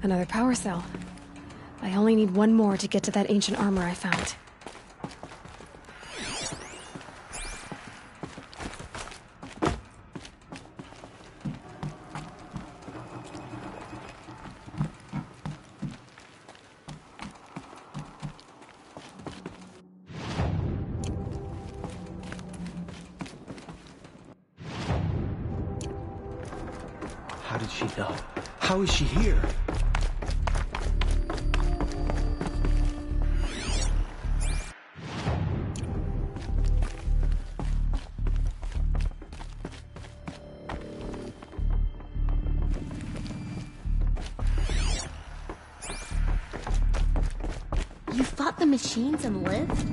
Another power cell. I only need one more to get to that ancient armor I found. How did she know? How is she here? You fought the machines and lived?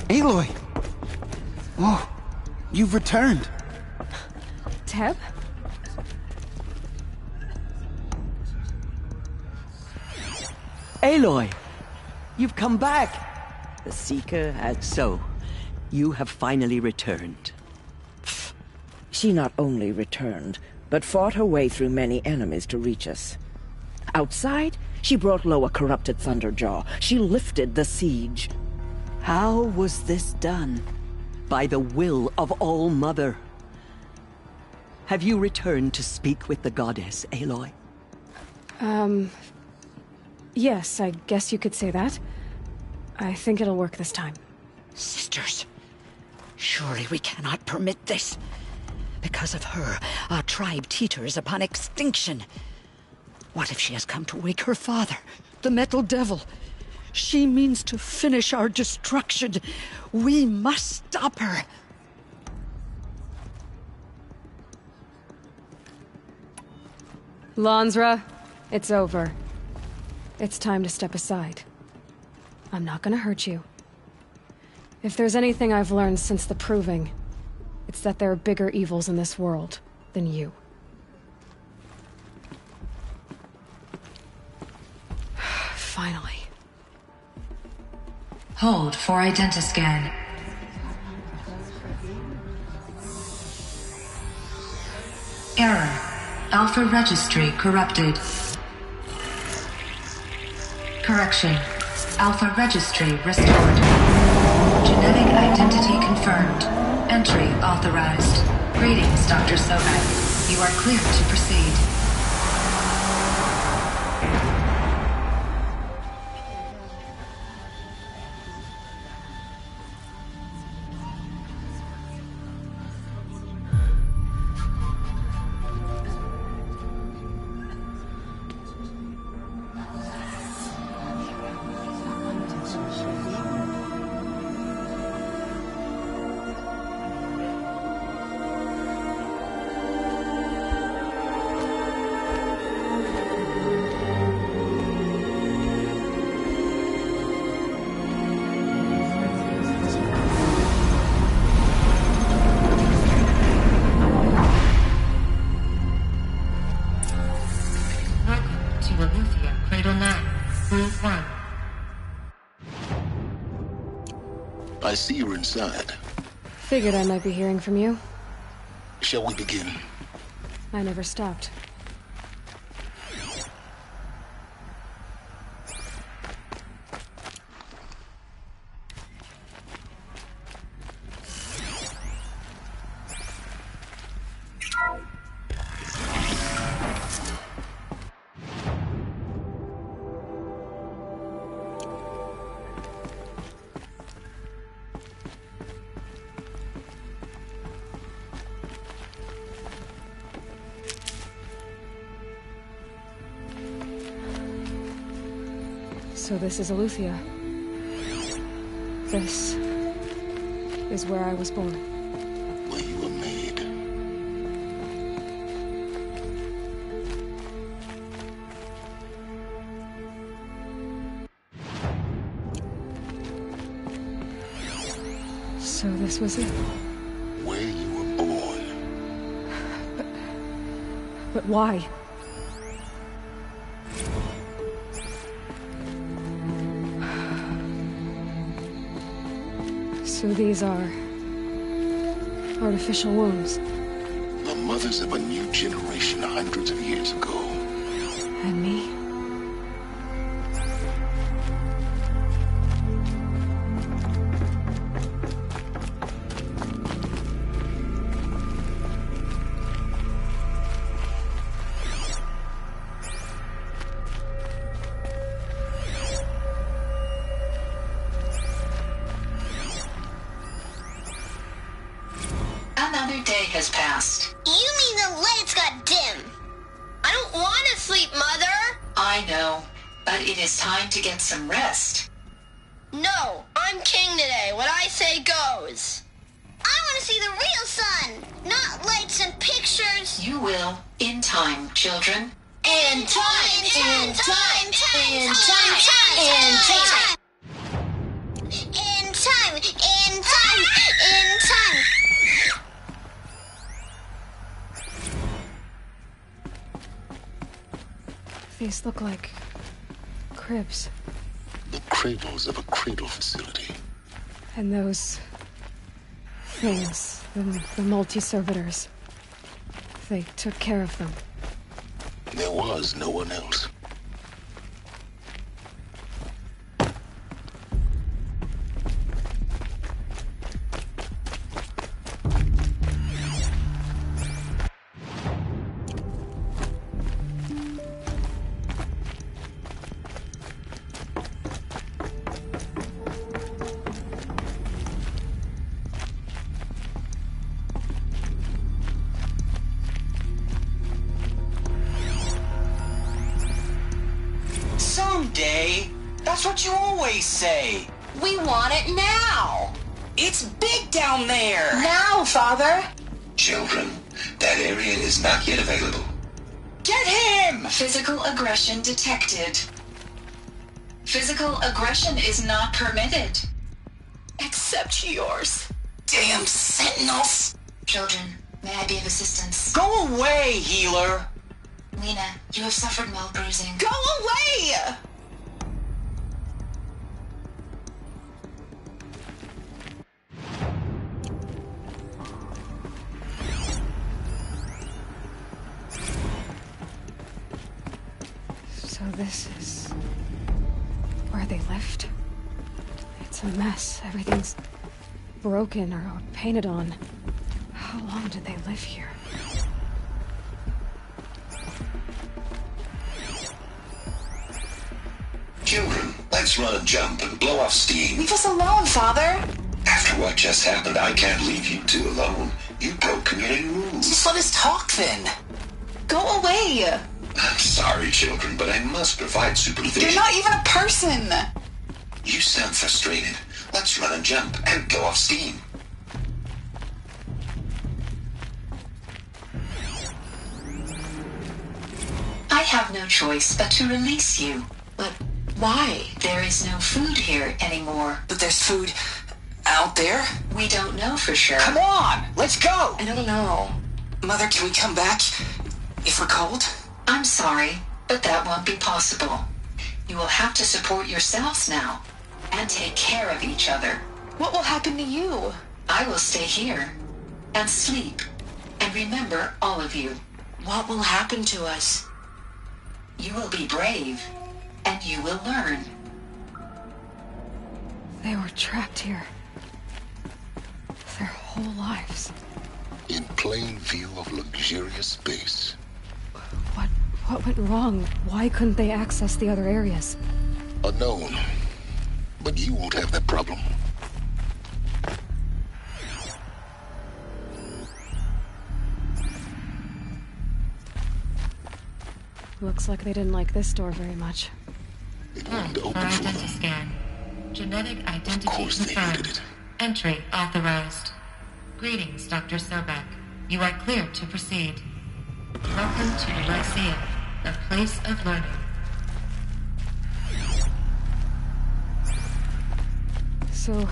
Aloy! Oh, you've returned. Teb? Aloy! You've come back! The Seeker so. You have finally returned. She not only returned, but fought her way through many enemies to reach us. Outside, she brought low a corrupted Thunderjaw. She lifted the siege. How was this done? By the will of All-Mother. Have you returned to speak with the goddess, Aloy? Yes, I guess you could say that. I think it'll work this time. Sisters, surely we cannot permit this. Because of her, our tribe teeters upon extinction. What if she has come to wake her father, the Metal Devil? She means to finish our destruction. We must stop her. Lansra, it's over. It's time to step aside. I'm not gonna hurt you. If there's anything I've learned since the Proving, it's that there are bigger evils in this world than you. Finally. Hold for identiscan. Error. Alpha registry corrupted. Correction. Alpha registry restored. Genetic identity confirmed. Entry authorized. Greetings, Dr. Sobek. You are clear to proceed. I see you're inside. Figured I might be hearing from you. Shall we begin? I never stopped. So this is Aletheia. This is where I was born. Where you were made. This was it. Where you were born. But why? So these are artificial wombs. The mothers of a new generation hundreds of years ago. And me? Another day has passed. You mean the lights got dim? I don't want to sleep, Mother! I know, but it is time to get some rest. No, I'm king today. What I say goes. I want to see the real sun, not lights and pictures. You will, in time, children. In time, in time, in time, in time. In time, in time, in time. These look like cribs. The cradles of a cradle facility. And those things, the multi-servitors, they took care of them. There was no one else. Someday. That's what you always say. We want it now! It's big down there. Now, Father! Children, that area is not yet available. Get him! Physical aggression detected. Physical aggression is not permitted. Except yours. Damn sentinels! Children, may I be of assistance? Go away, healer. Lena, you have suffered mild bruising. Go away! So this is where they lived? It's a mess. Everything's broken or painted on. How long did they live here? Children, let's run and jump and blow off steam. Leave us alone, Father! After what just happened, I can't leave you two alone. You broke community rules. Just let us talk then. Go away! I'm sorry, children, but I must provide supervision. You're not even a person! You sound frustrated. Let's run and jump and blow off steam. I have no choice but to release you. But why? There is no food here anymore. But there's food out there? We don't know for sure. Come on, let's go! I don't know. Mother, can we come back if we're cold? I'm sorry, but that won't be possible. You will have to support yourselves now and take care of each other. What will happen to you? I will stay here and sleep and remember all of you. What will happen to us? You will be brave and you will learn. They were trapped here. Their whole lives. In plain view of luxurious space. What went wrong? Why couldn't they access the other areas? Unknown. But you won't have that problem. Looks like they didn't like this door very much. It wouldn't open for Identity them. scan. Genetic Of identity course they hated confirmed. it. Entry authorized. Greetings, Dr. Sobek. You are cleared to proceed. Welcome to the Lyceum, the place of learning. So,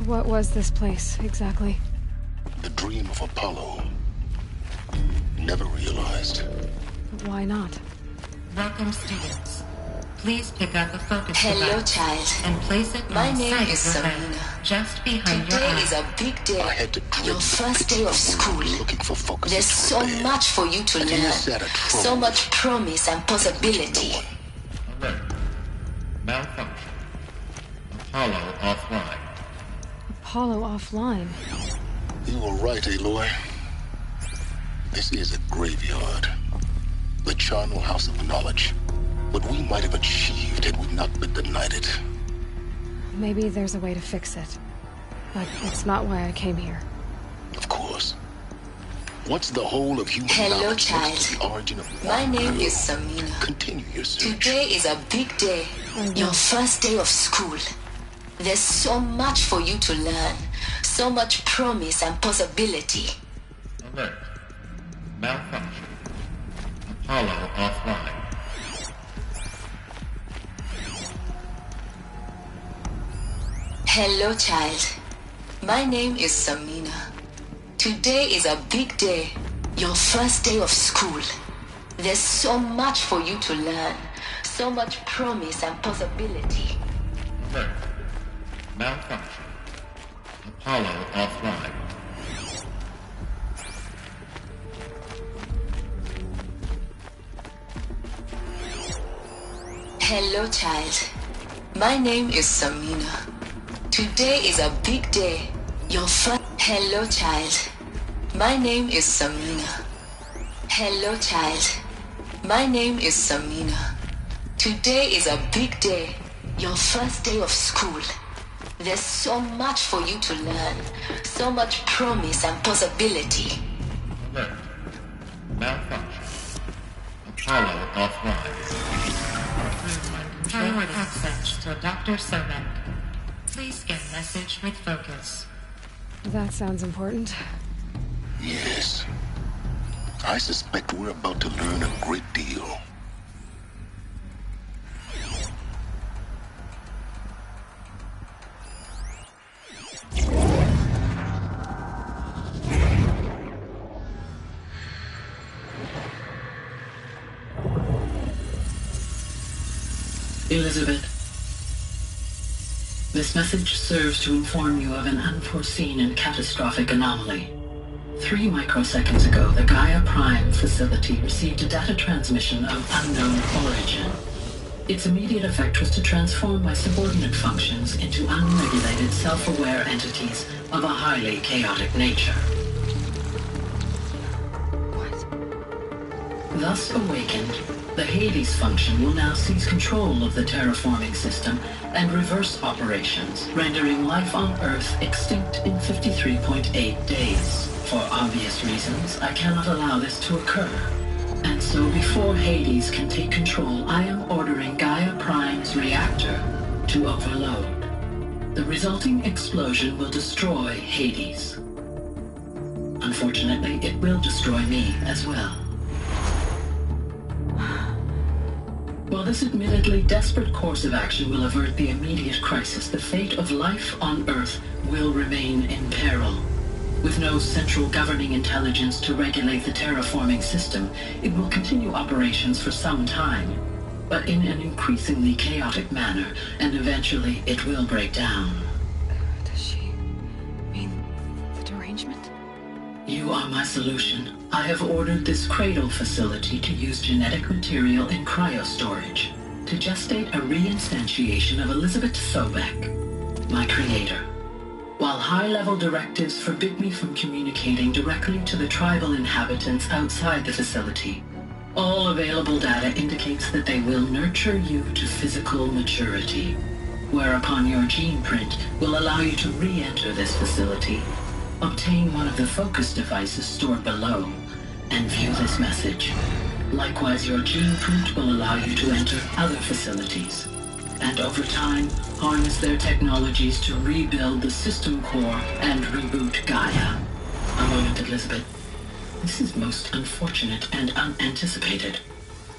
What was this place, exactly? The dream of Apollo. Never realized. But why not? Welcome, students. Please pick up a focus Hello, device child. and place it My on the name side is of your head, Samina. just behind your Today eye. is a big day. I had to dread Your the first pitch day of of school. looking for focus. There's so much for you to And learn. inside a trouble. So much promise and possibility. Alert. Malfunction. Apollo offline. Apollo offline. You were right, Aloy. This is a graveyard. The charnel house of knowledge. What we might have achieved had we not been denied it. Maybe there's a way to fix it. But it's not why I came here. Of course. Once the whole of human Hello, knowledge child. gets to the origin of My one name girl, is Samina. continue your search. Today is a big day. Your first day of school. There's so much for you to learn. So much promise and possibility. Alert. Malfunction. Apollo offline. Hello, child. My name is Samina. Today is a big day. Your first day of school. There's so much for you to learn. So much promise and possibility. Alert. Malfunction. Apollo offline. Hello, child. My name is Samina. Today is a big day. Your first... Hello, child. My name is Samina. Hello, child. My name is Samina. Today is a big day. Your first day of school. There's so much for you to learn. So much promise and possibility. Alert. Malfunction. Apollo offline. Powered access to Dr. Sobek. Please get message with focus. That sounds important. Yes. I suspect we're about to learn a great deal. Elizabeth, this message serves to inform you of an unforeseen and catastrophic anomaly. 3 microseconds ago, the Gaia Prime facility received a data transmission of unknown origin. Its immediate effect was to transform my subordinate functions into unregulated, self-aware entities of a highly chaotic nature. Thus awakened, the Hades function will now seize control of the terraforming system and reverse operations, rendering life on Earth extinct in 53.8 days. For obvious reasons, I cannot allow this to occur. And so before Hades can take control, I am ordering Gaia Prime's reactor to overload. The resulting explosion will destroy Hades. Unfortunately, it will destroy me as well. While this admittedly desperate course of action will avert the immediate crisis, the fate of life on Earth will remain in peril. With no central governing intelligence to regulate the terraforming system, it will continue operations for some time, but in an increasingly chaotic manner, and eventually it will break down. Does she mean the derangement? You are my solution. I have ordered this cradle facility to use genetic material in cryostorage to gestate a reinstantiation of Elizabeth Sobek, my creator. While high-level directives forbid me from communicating directly to the tribal inhabitants outside the facility, all available data indicates that they will nurture you to physical maturity, whereupon your gene print will allow you to re-enter this facility, obtain one of the focus devices stored below, and view this message. Likewise, your gene print will allow you to enter other facilities, and over time, harness their technologies to rebuild the system core and reboot Gaia. A moment, Elizabeth. This is most unfortunate and unanticipated.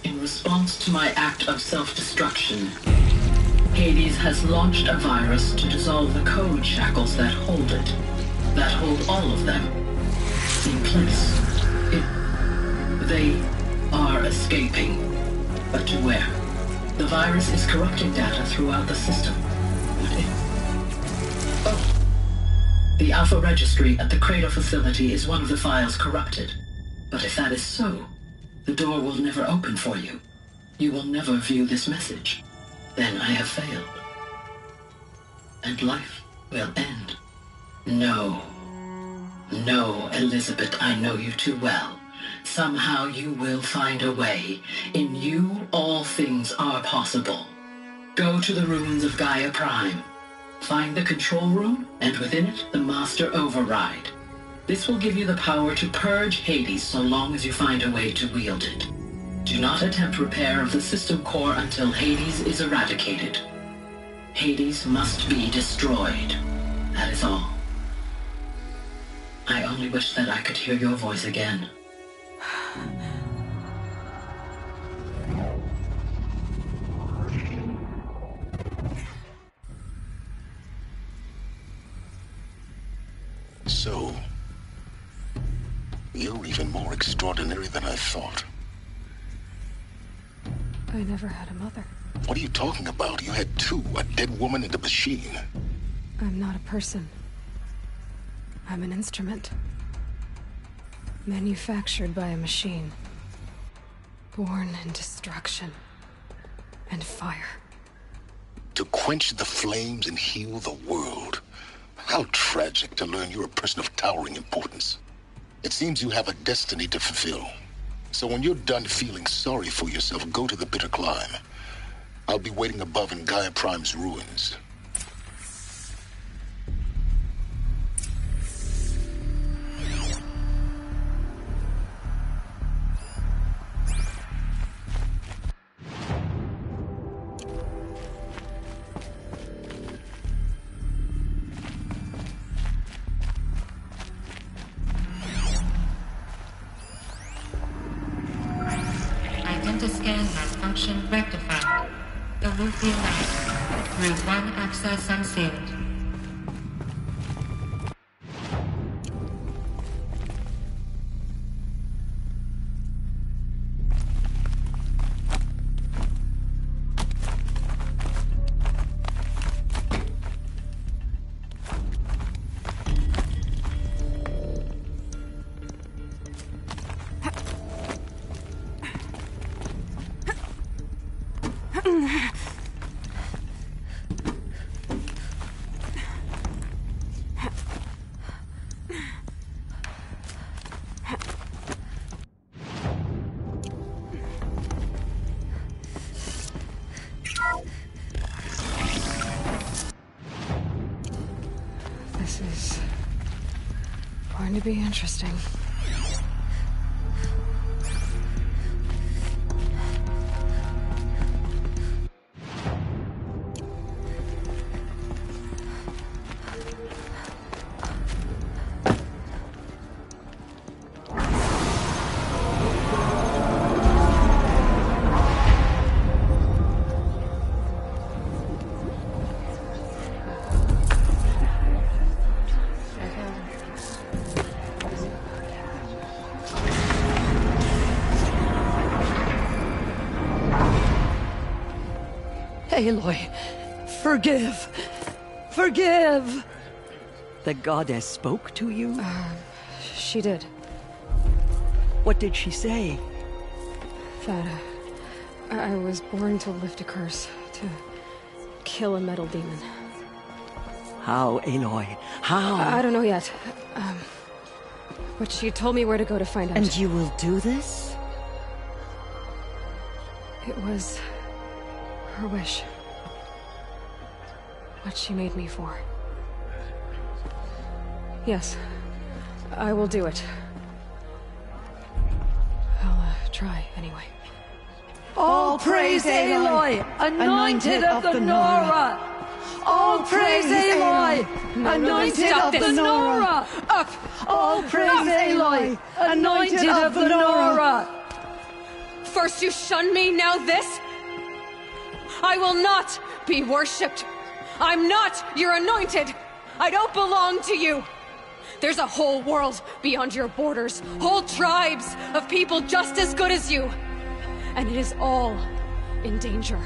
In response to my act of self-destruction, Hades has launched a virus to dissolve the code shackles that hold it. That hold all of them in place. They are escaping. But to where? The virus is corrupting data throughout the system. The Alpha Registry at the Cradle facility is one of the files corrupted. But if that is so, the door will never open for you. You will never view this message. Then I have failed. And life will end. No. No, Elizabeth, I know you too well. Somehow you will find a way. In you, all things are possible. Go to the ruins of Gaia Prime. Find the control room, and within it, the Master Override. This will give you the power to purge Hades so long as you find a way to wield it. Do not attempt repair of the system core until Hades is eradicated. Hades must be destroyed. That is all. I only wish that I could hear your voice again. So, you're even more extraordinary than I thought. I never had a mother. What are you talking about? You had two, a dead woman and a machine. I'm not a person. I'm an instrument. Manufactured by a machine. Born in destruction and fire. To quench the flames and heal the world. How tragic to learn you're a person of towering importance. It seems you have a destiny to fulfill. So when you're done feeling sorry for yourself, go to the bitter climb. I'll be waiting above in Gaia Prime's ruins. Scan malfunction rectified. Alluvial lab. Route 1 access unsealed. This is going to be interesting. Aloy, forgive! Forgive! The goddess spoke to you? She did. What did she say? That I was born to lift a curse, to kill a metal demon. How, Aloy? How? I don't know yet. But she told me where to go to find out. And you will do this? It was her wish. What she made me for. Yes, I will do it. I'll try anyway. All praise Aloy, anointed of the Nora! All praise Aloy, anointed of the Nora! Up! All praise Aloy, anointed of the Nora! First you shun me, now this? I will not be worshipped. I'm not your anointed. I don't belong to you. There's a whole world beyond your borders, whole tribes of people just as good as you. And it is all in danger.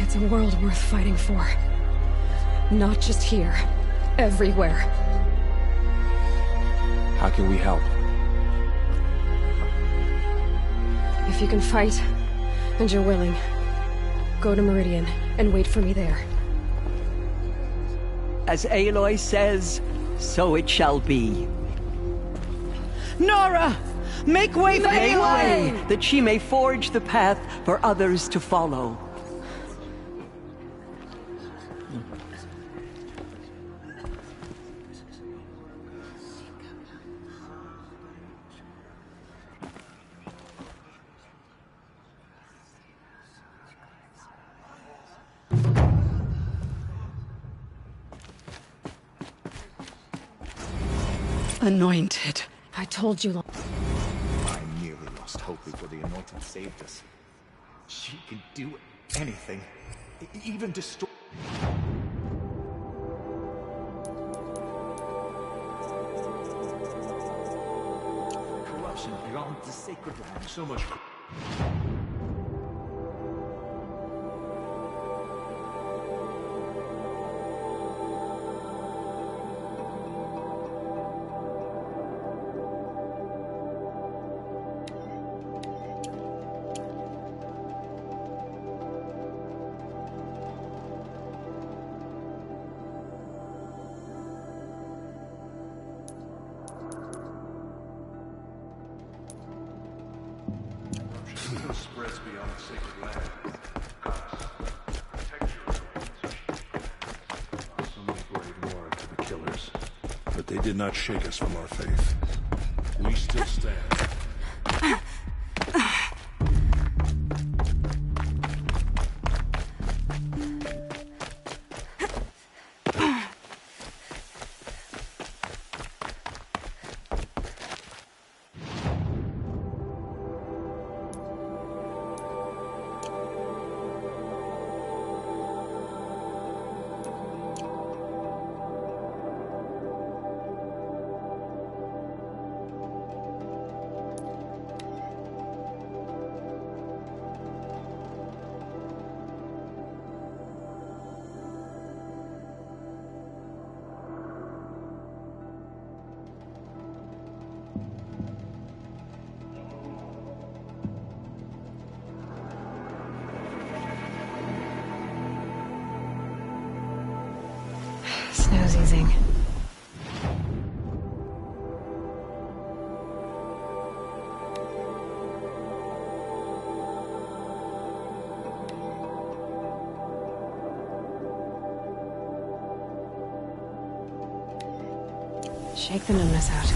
It's a world worth fighting for. Not just here, everywhere. How can we help? If you can fight, and you're willing, go to Meridian and wait for me there. As Aloy says, so it shall be. Nora! Make way for Make Aloy! way, that she may forge the path for others to follow. Anointed. I told you. I nearly lost hope before the Anointed saved us. She can do anything, even destroy. Corruption beyond the sacred land. So much. Spreads beyond the sacred land. Protect your so many brave war to the killers, but they did not shake us from our faith. We still stand. Snow's easing. Shake the numbness out.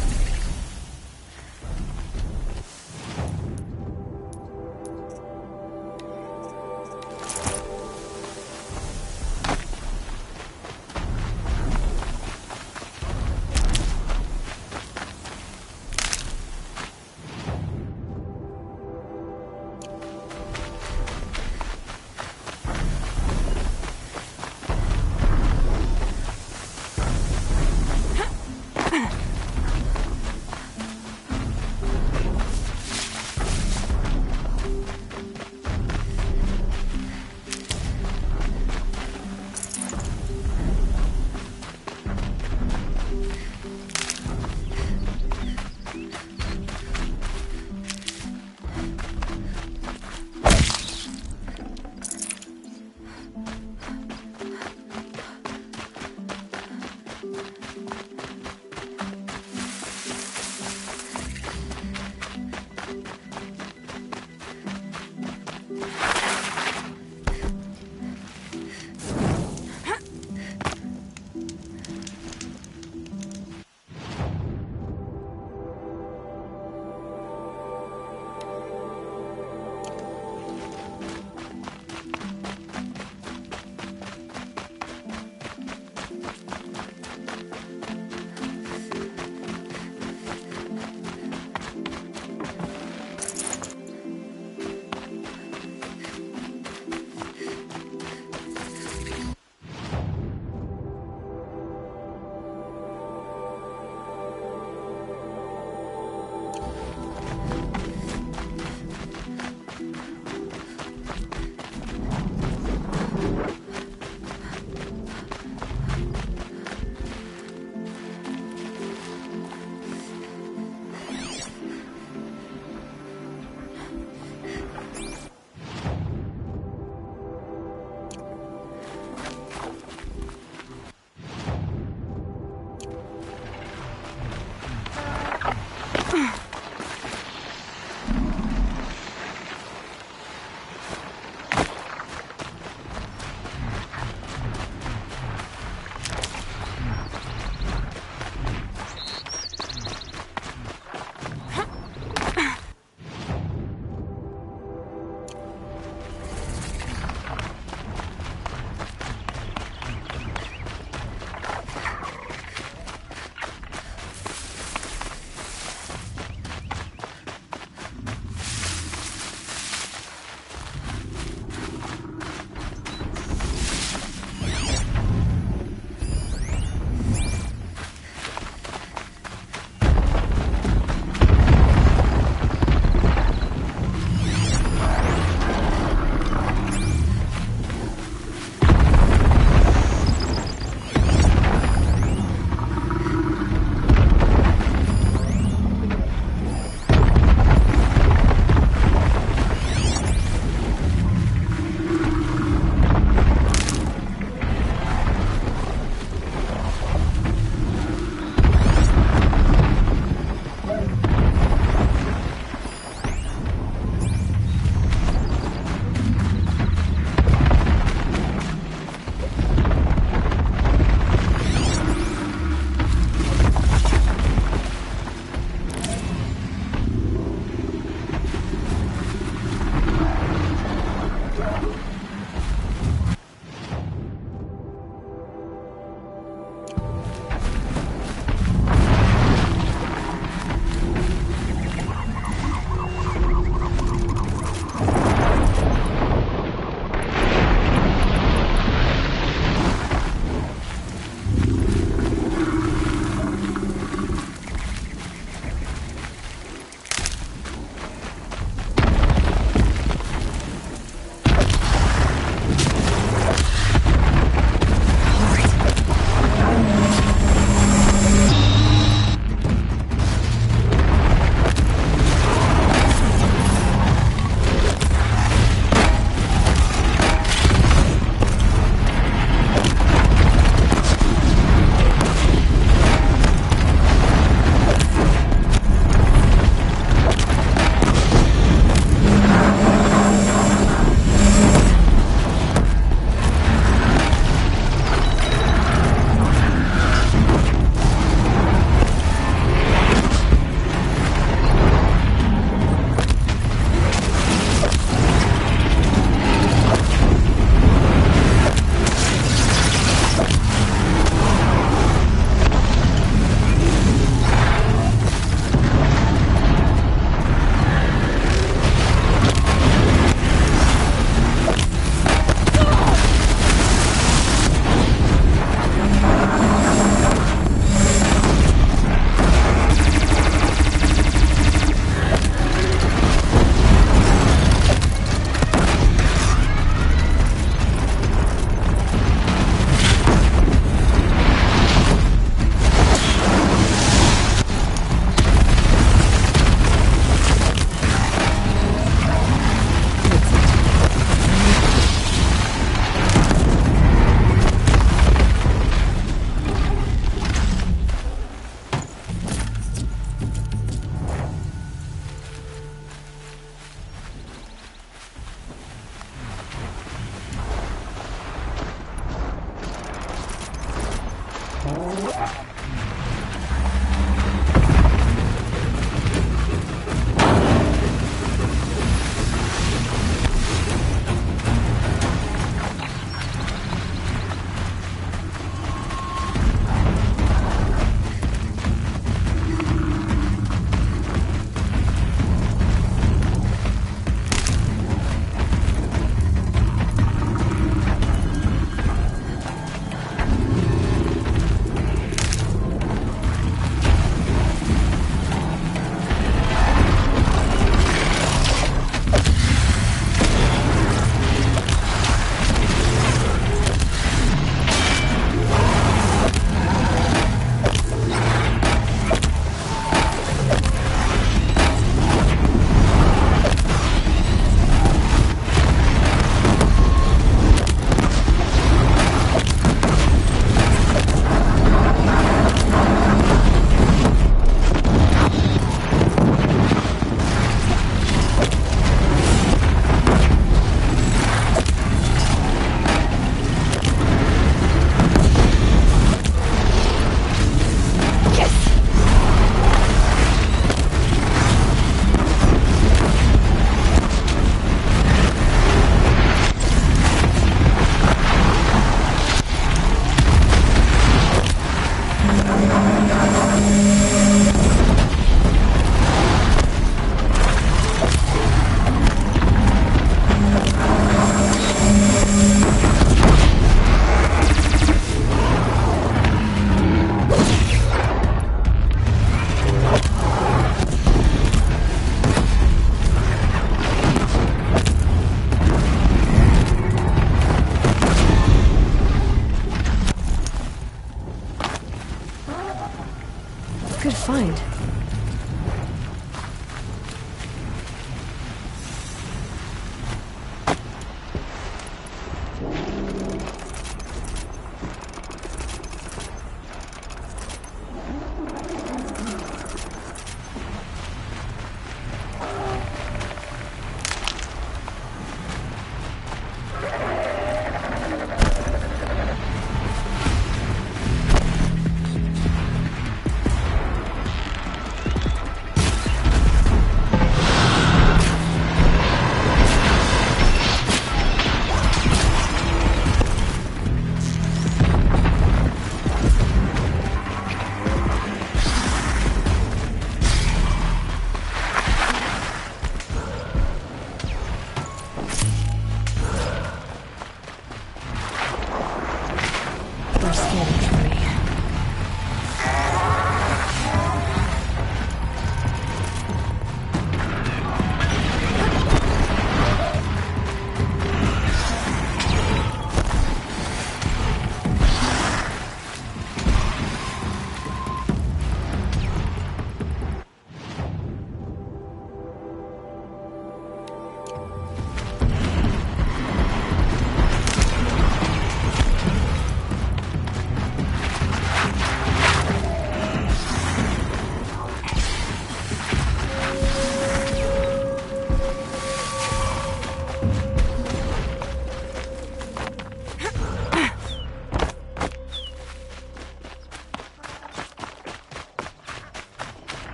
Good find.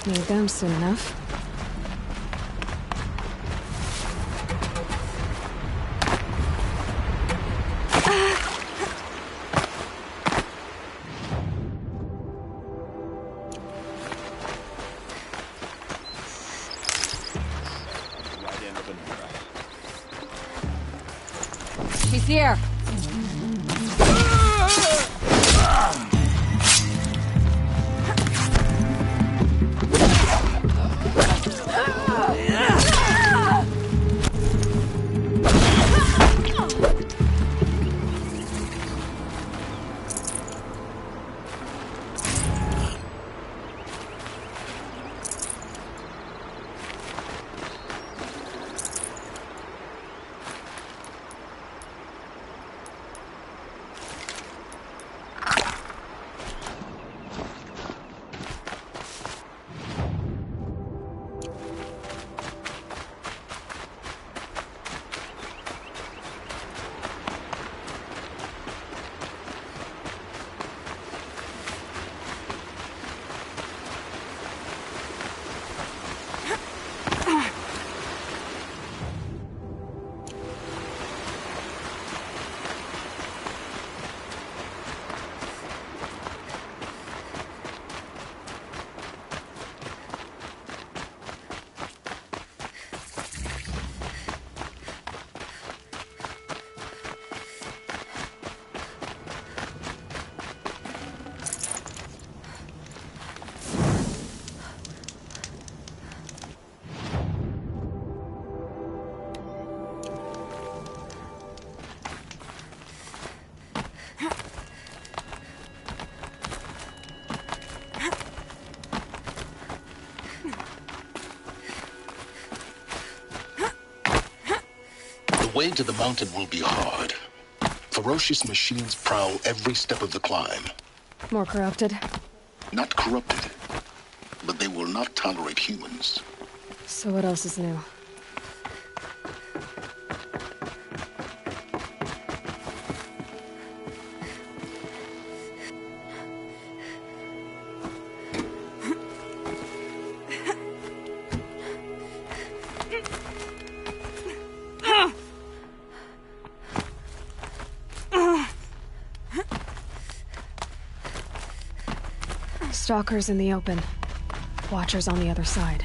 Need them soon enough. She's here. The way to the mountain will be hard. Ferocious machines prowl every step of the climb. More corrupted? Not corrupted, but they will not tolerate humans. So what else is new? Stalkers in the open. Watchers on the other side.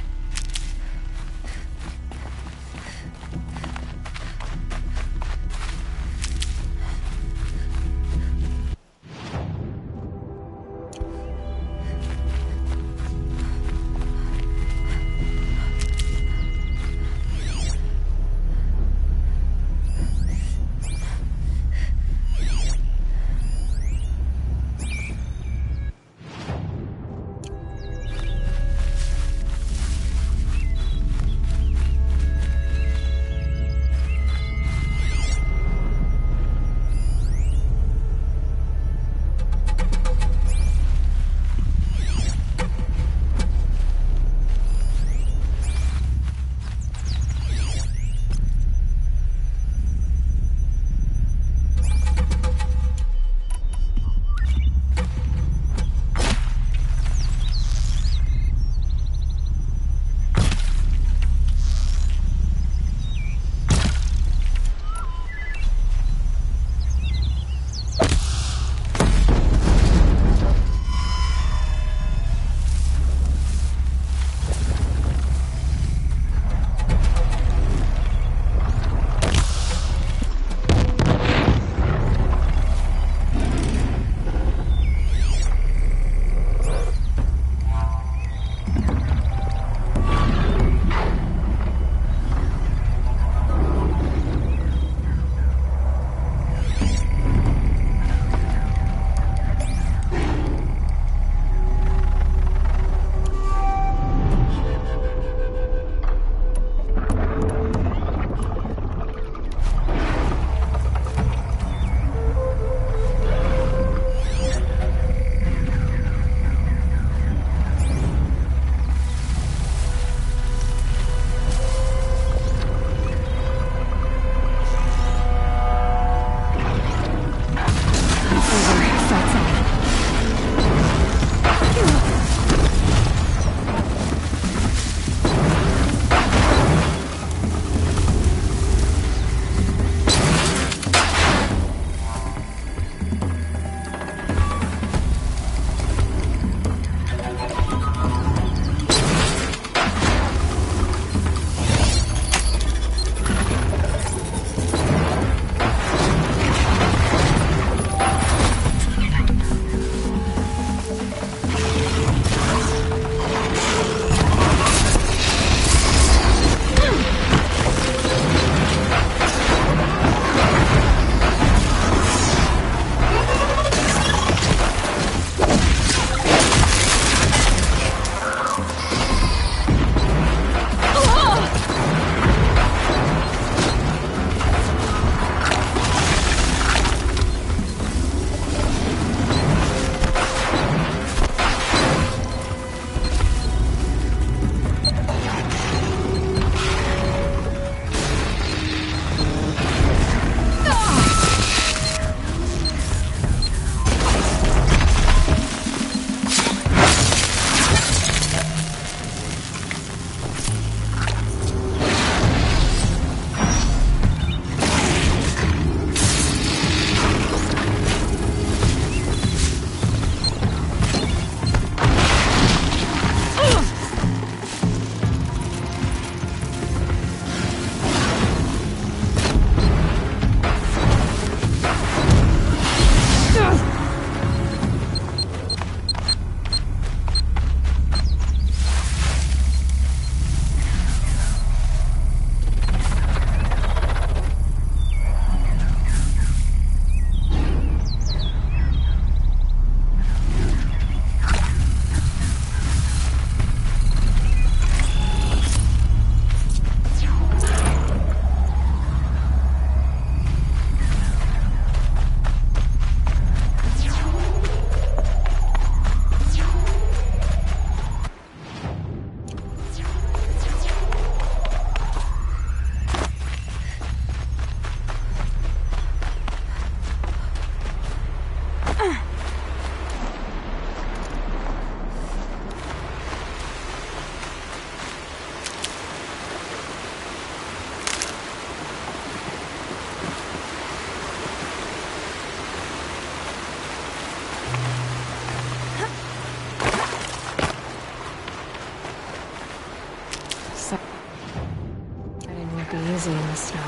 Be easy in the snow.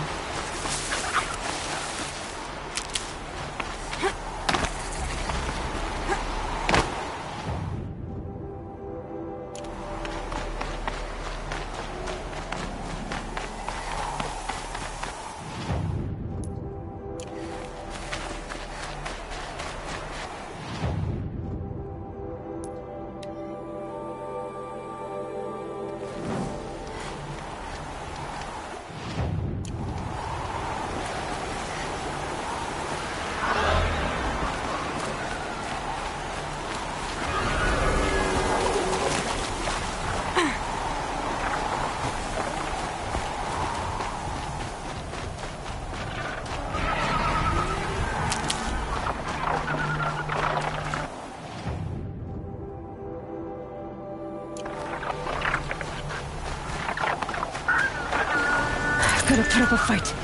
Gotta put up a fight.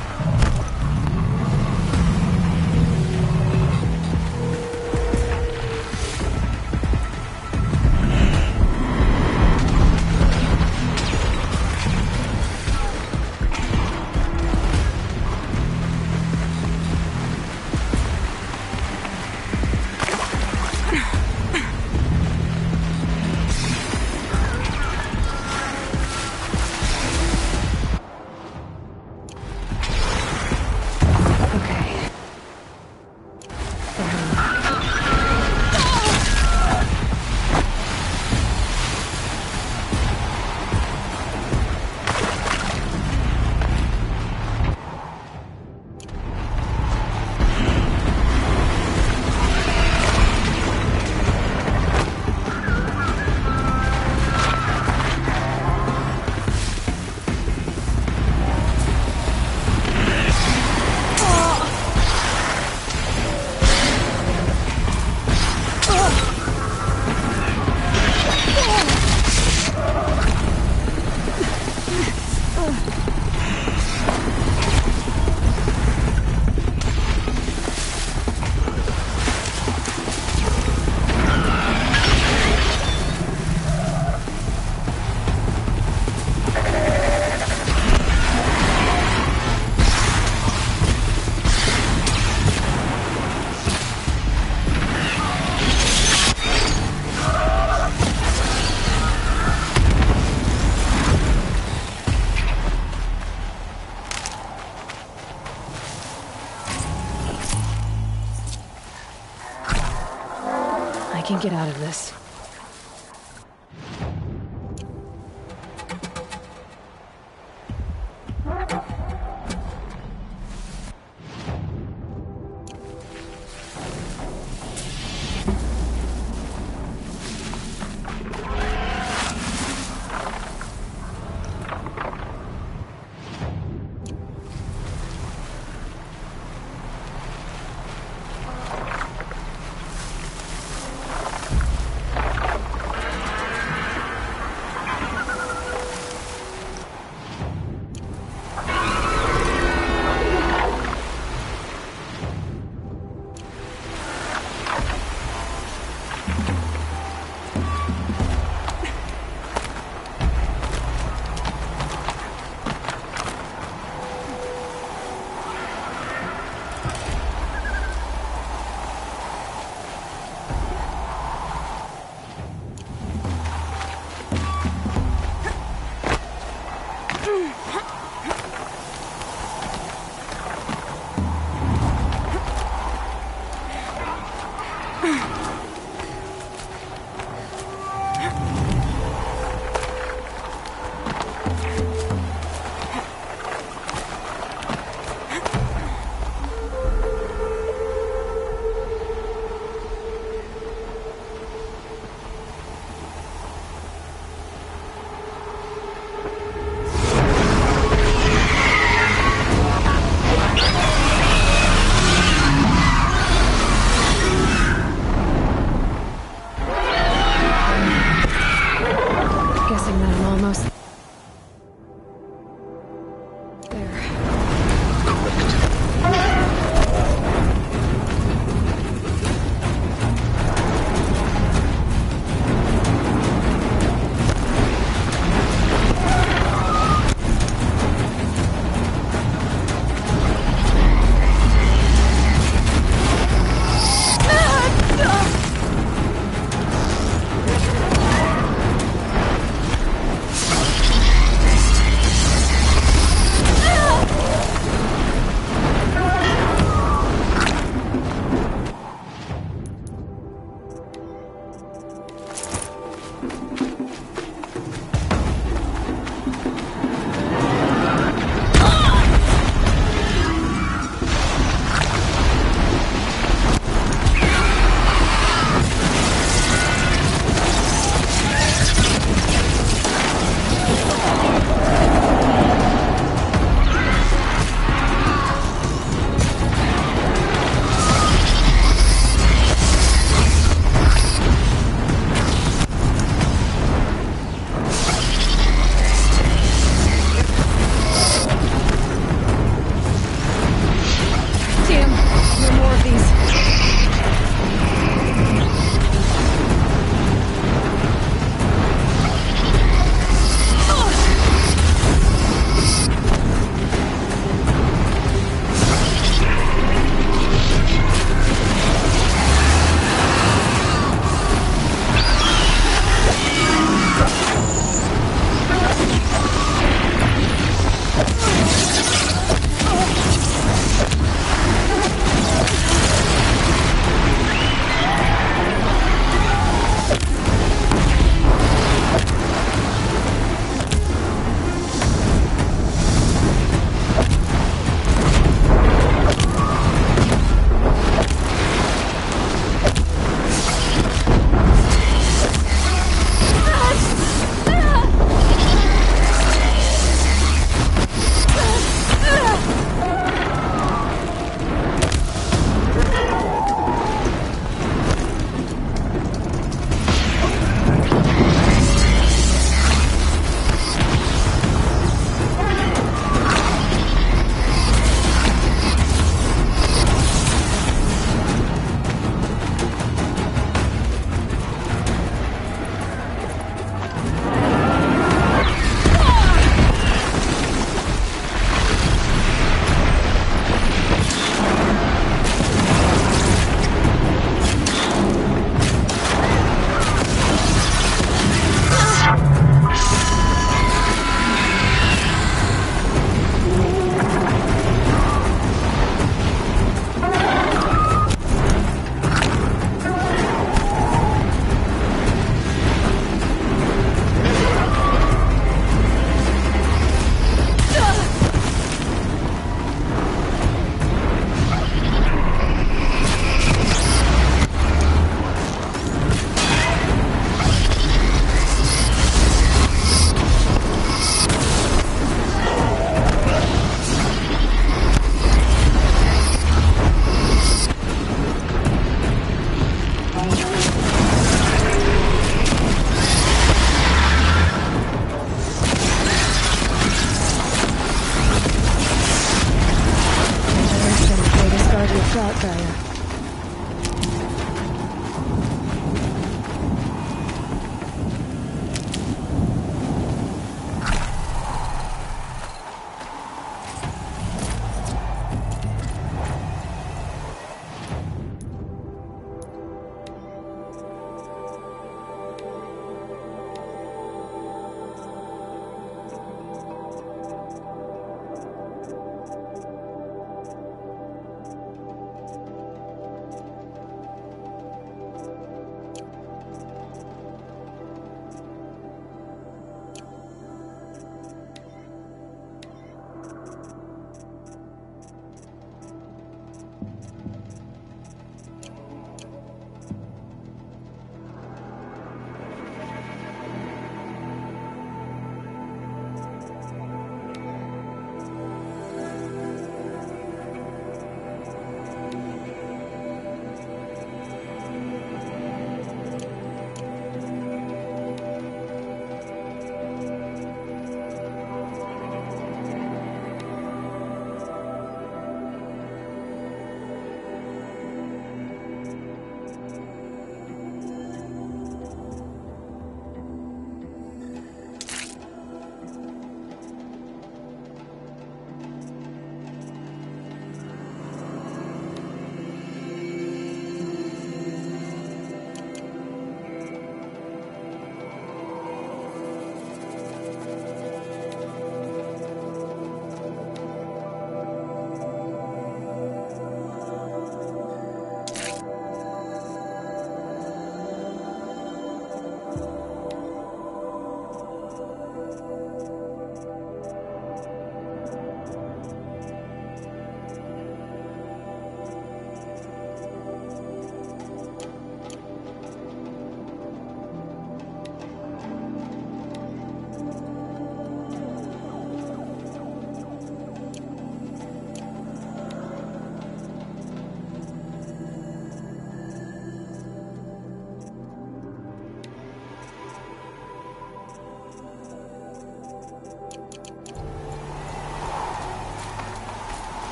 I can get out of this.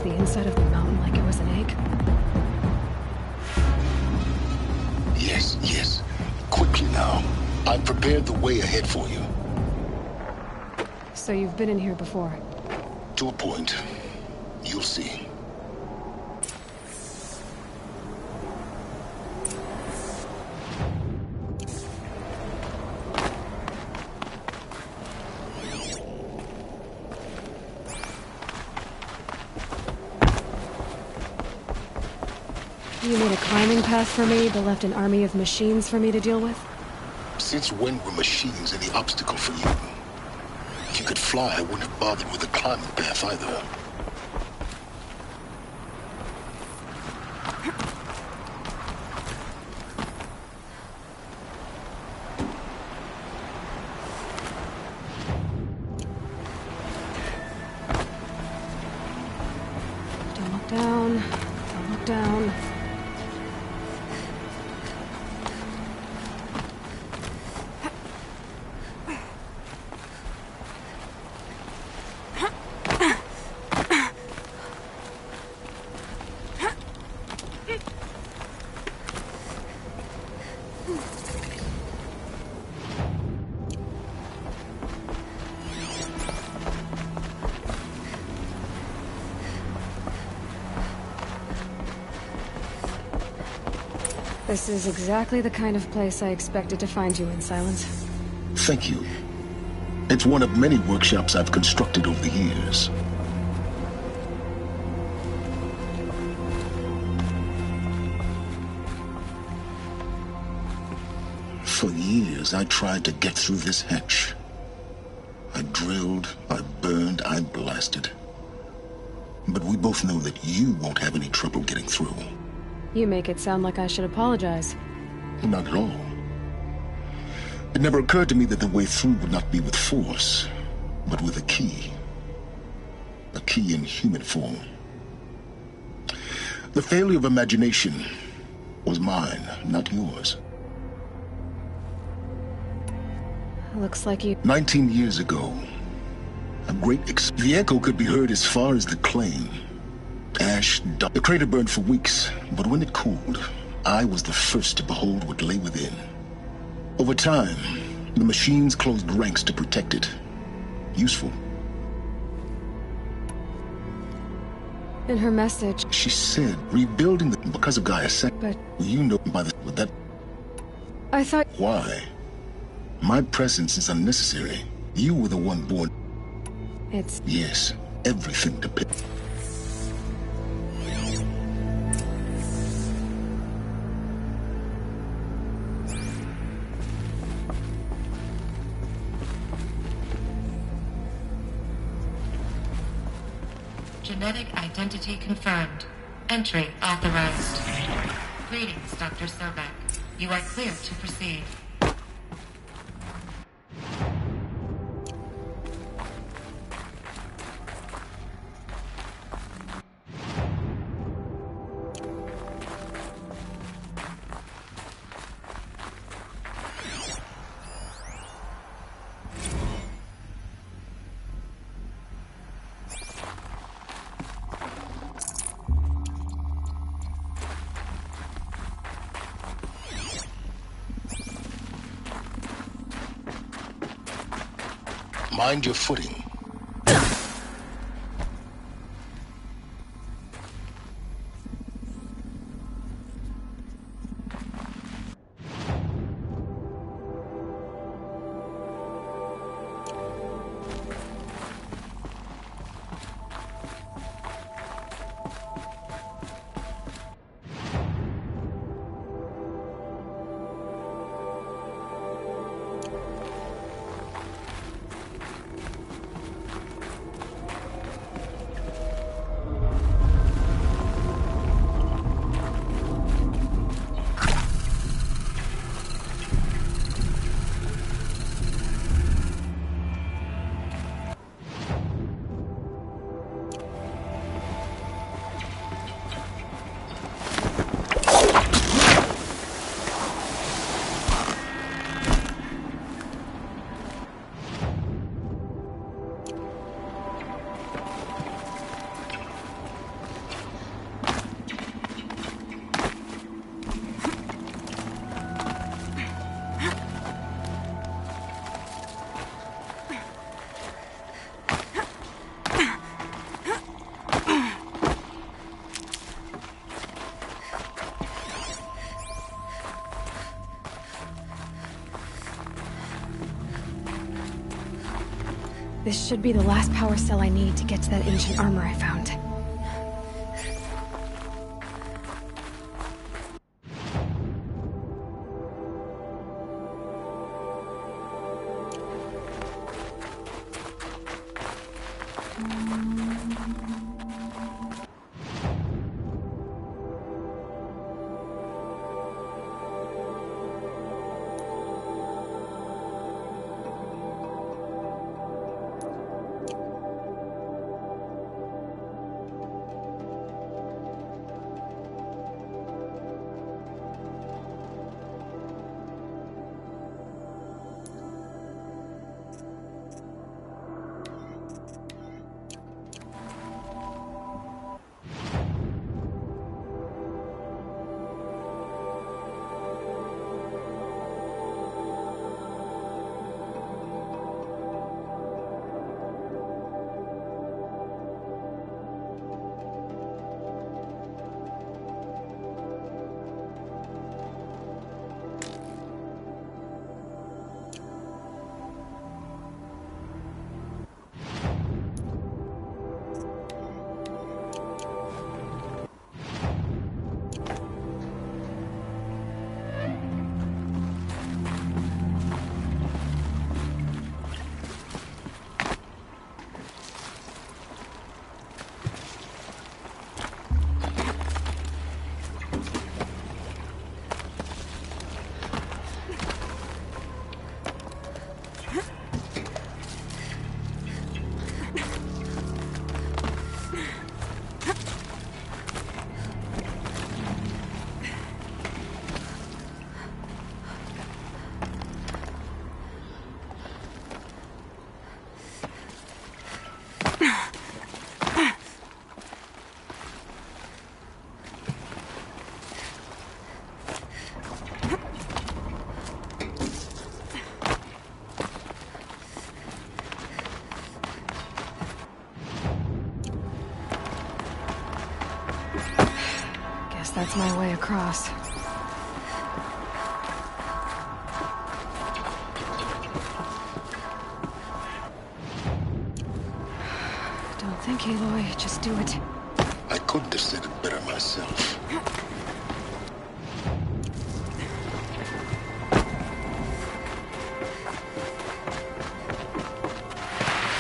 the inside of the mountain like it was an egg? Yes, yes. Quickly now. I've prepared the way ahead for you. So you've been in here before? To a point. You'll see. You made a climbing path for me, but left an army of machines for me to deal with? Since when were machines any obstacle for you? If you could fly, I wouldn't have bothered with a climbing path either. Don't look down. Don't look down. This is exactly the kind of place I expected to find you in, Silence. Thank you. It's one of many workshops I've constructed over the years. For years, I tried to get through this hatch. I drilled, I burned, I blasted. But we both know that you won't have any trouble getting through. You make it sound like I should apologize. Not at all. It never occurred to me that the way through would not be with force, but with a key. A key in human form. The failure of imagination was mine, not yours. Looks like you... 19 years ago, a great the echo could be heard as far as the claim. Ash, the crater burned for weeks, but when it cooled, I was the first to behold what lay within. Over time, the machines closed ranks to protect it. Useful. In her message... She said, rebuilding the... because of Gaia Sec... But... You know by the... With that... I thought... Why? My presence is unnecessary. You were the one born... It's... Yes, everything depends... Genetic identity confirmed. Entry authorized. Greetings, Dr. Sobek. You are clear to proceed. Mind your footing. This should be the last power cell I need to get to that ancient armor I found. That's my way across. Don't think, Aloy. Just do it. I couldn't have said it better myself.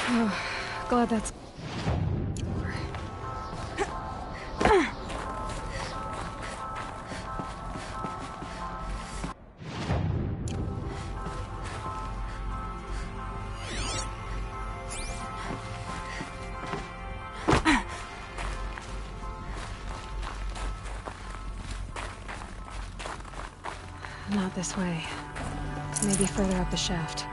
Oh, glad that's... Not this way. Maybe further up the shaft.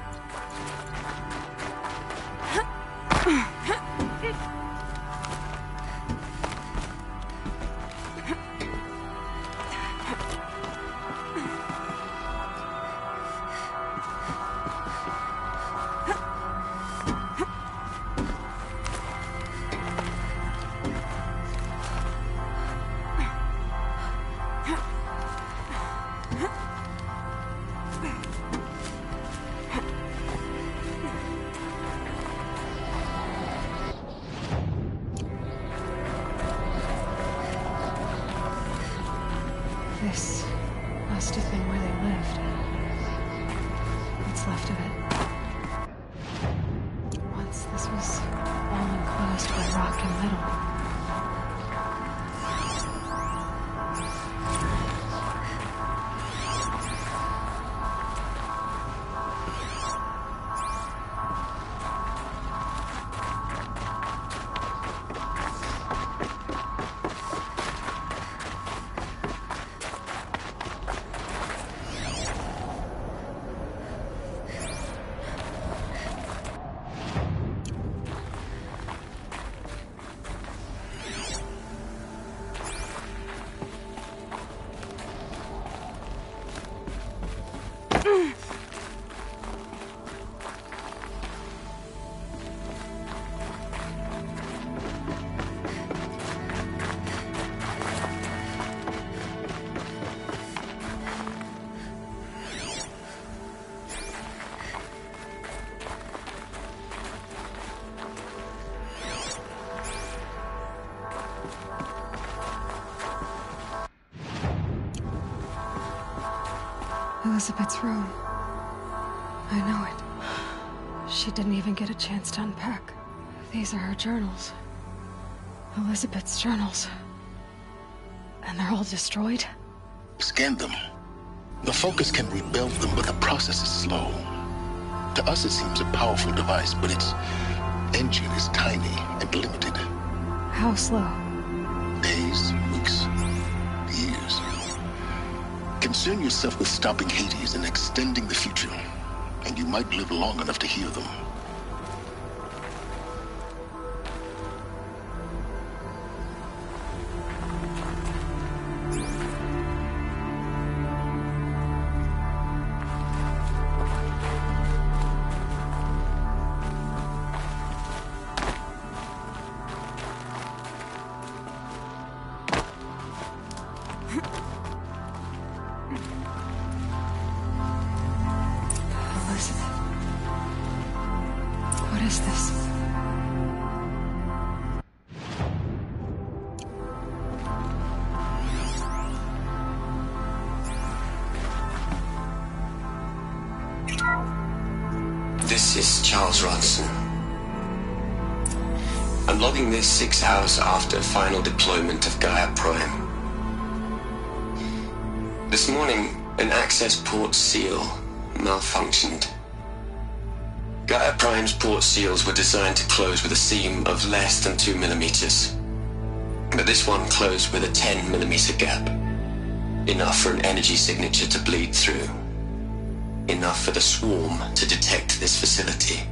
This must have been where they lived. What's left of it. Once this was all enclosed by rock and metal. Elizabeth's room. I know it. She didn't even get a chance to unpack. These are her journals. Elizabeth's journals. And they're all destroyed? Scan them. The Focus can rebuild them, but the process is slow. To us, it seems a powerful device, but its engine is tiny and limited. How slow? Days, weeks, years. Concern yourself with stopping Hades and extending the future, and you might live long enough to hear them. What is this? This is Charles Ronson. I'm logging this 6 hours after final deployment of Gaia Prime. This morning, an access port seal malfunctioned. Gaia Prime's port seals were designed to close with a seam of less than 2 millimeters. But this one closed with a 10 millimeter gap. Enough for an energy signature to bleed through. Enough for the swarm to detect this facility.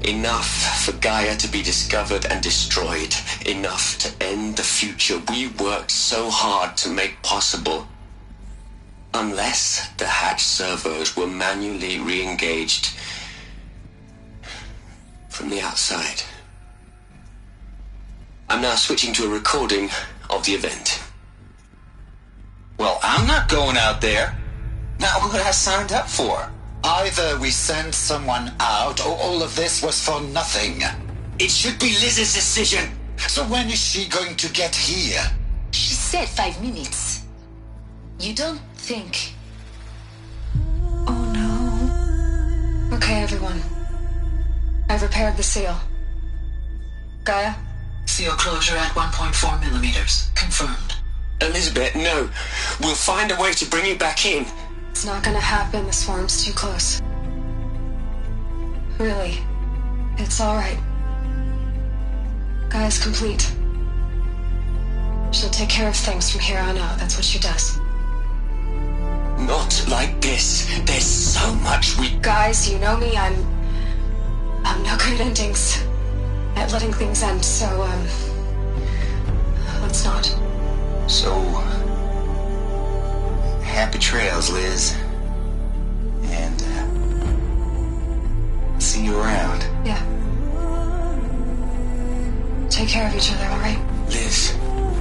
Enough for Gaia to be discovered and destroyed. Enough to end the future we worked so hard to make possible. Unless the hatch servos were manually re-engaged from the outside. I'm now switching to a recording of the event. Well, I'm not going out there. Not what I signed up for. Either we send someone out, or all of this was for nothing. It should be Liz's decision. So when is she going to get here? She said 5 minutes. You don't think... Oh no. Okay, everyone. I've repaired the seal. Gaia? Seal closure at 1.4 millimeters. Confirmed. Elizabeth, no. We'll find a way to bring you back in. It's not gonna happen. The swarm's too close. Really. It's alright. Gaia's complete. She'll take care of things from here on out. That's what she does. Not like this. There's so much we... Guys, you know me. I'm no good at endings. At letting things end, so, let's not. So... happy trails, Liz. And, see you around. Yeah. Take care of each other, alright? Liz.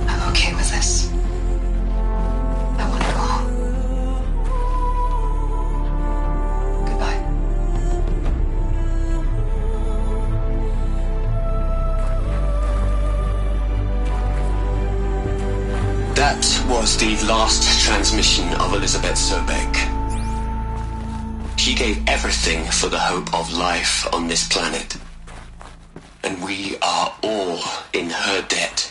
I'm okay with this. I want to go home. Goodbye. That was the last transmission of Elizabeth Sobek. She gave everything for the hope of life on this planet. And we are all in her debt.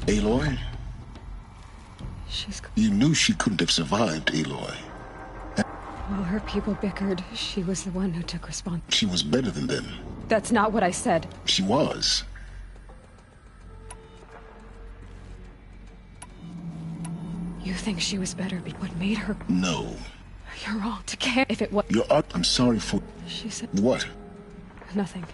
Aloy? She's... You knew she couldn't have survived, Aloy. While her people bickered, she was the one who took responsibility. She was better than them. That's not what I said. She was. You think she was better, but what made her... No. You're wrong to care if it was... I'm sorry for... She said... What? Nothing.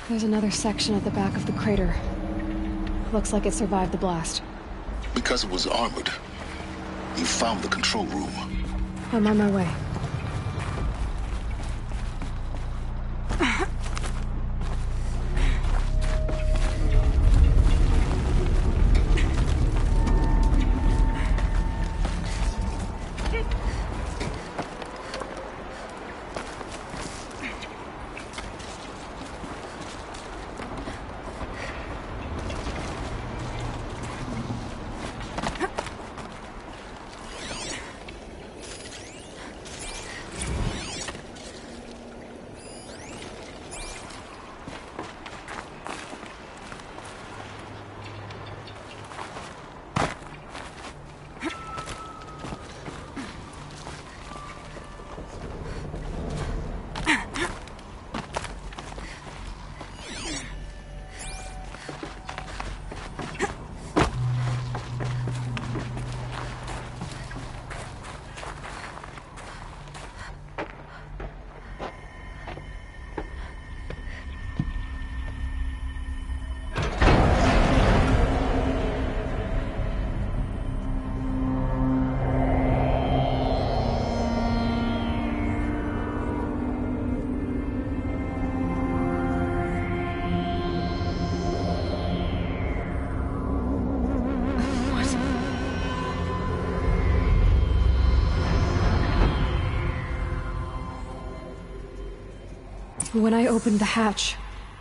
There's another section at the back of the crater. Looks like it survived the blast. Because it was armored. You found the control room. I'm on my way. When I opened the hatch,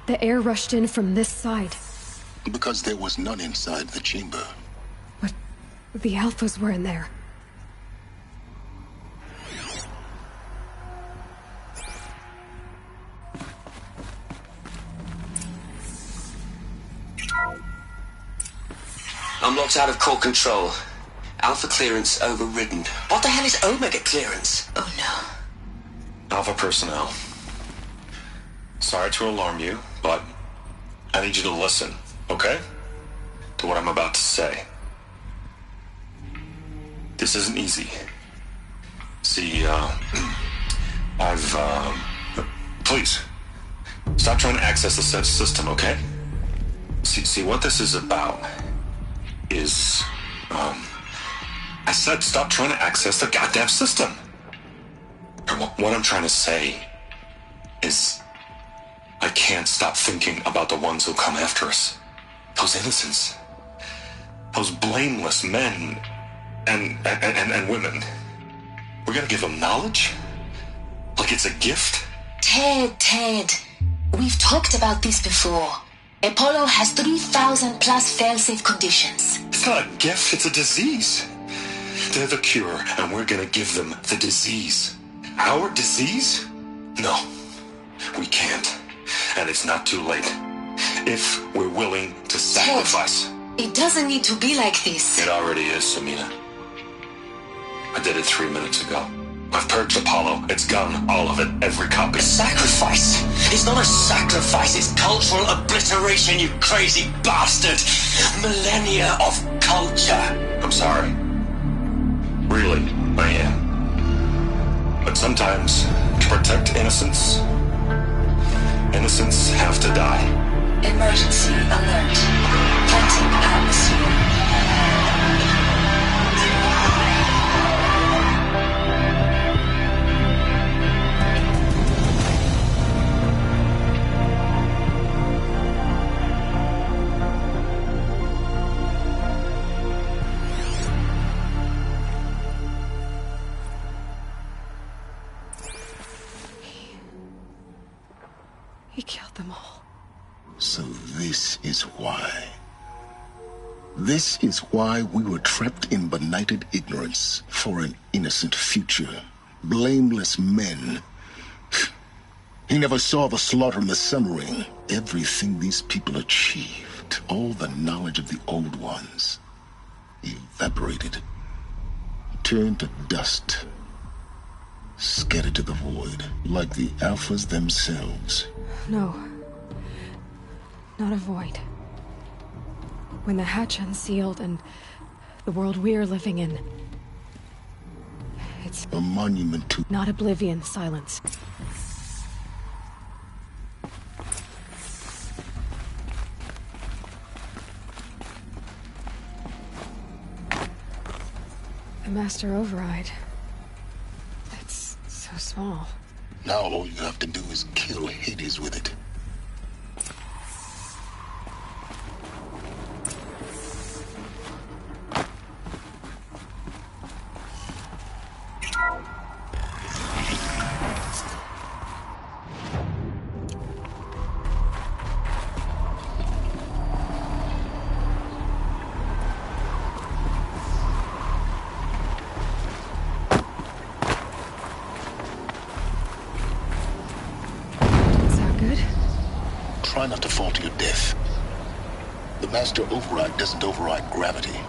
the air rushed in from this side. Because there was none inside the chamber. But the Alphas were in there. I'm locked out of core control. Alpha clearance overridden. What the hell is Omega clearance? Oh no. Alpha personnel. Sorry to alarm you, but I need you to listen, okay? To what I'm about to say. This isn't easy. See, please, stop trying to access the system, okay? See, what this is about is, I said stop trying to access the goddamn system. What I'm trying to say is I can't stop thinking about the ones who'll come after us. Those innocents. those blameless men and women. We're gonna give them knowledge? Like it's a gift? Ted. We've talked about this before. Apollo has 3,000 plus fail-safe conditions. It's not a gift, it's a disease. They're the cure, and we're gonna give them the disease. Our disease? No, we can't. And it's not too late. If we're willing to sacrifice. It doesn't need to be like this. It already is, Samina. I did it 3 minutes ago. I've purged Apollo. It's gone. All of it. Every copy. Sacrifice? It's not a sacrifice. It's cultural obliteration, you crazy bastard. Millennia of culture. I'm sorry. Really, I am. But sometimes, to protect innocence, innocents have to die. Emergency alert. Planting atmosphere. He killed them all. So this is why. This is why we were trapped in benighted ignorance for an innocent future. Blameless men. He never saw the slaughter in the Sun Ring. Everything these people achieved, all the knowledge of the old ones, evaporated, turned to dust, scattered to the void, like the Alphas themselves. No. Not a void. When the hatch unsealed and the world we're living in, it's a monument to... not oblivion, silence. The Master Override. It's so small. Now all you have to do is kill Hades with it. Try not to fall to your death. The Master Override doesn't override gravity.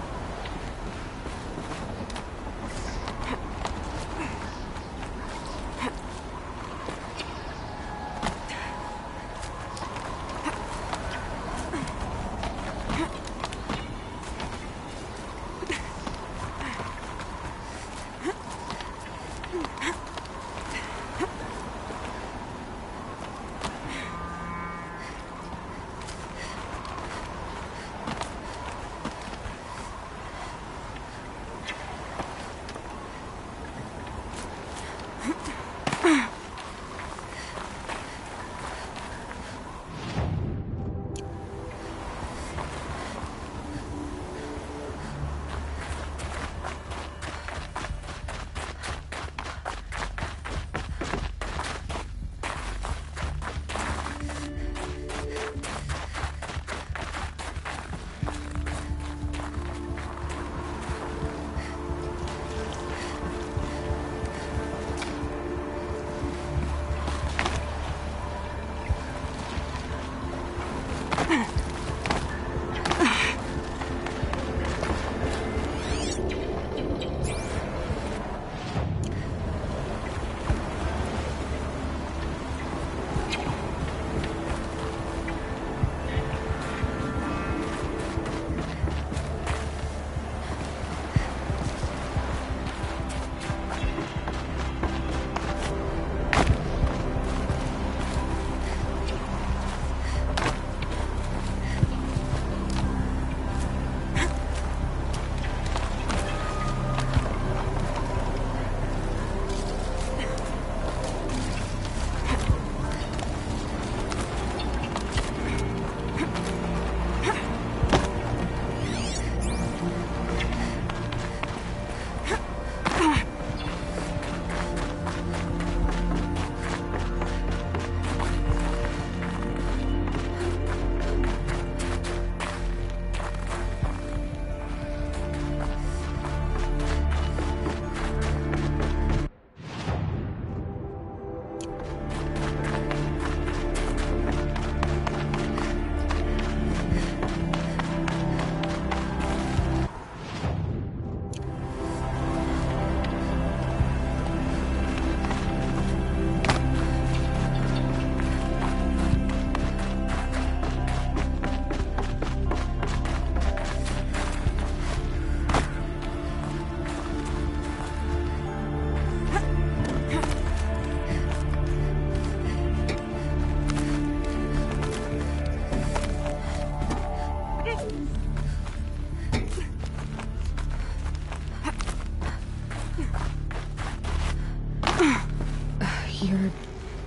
You're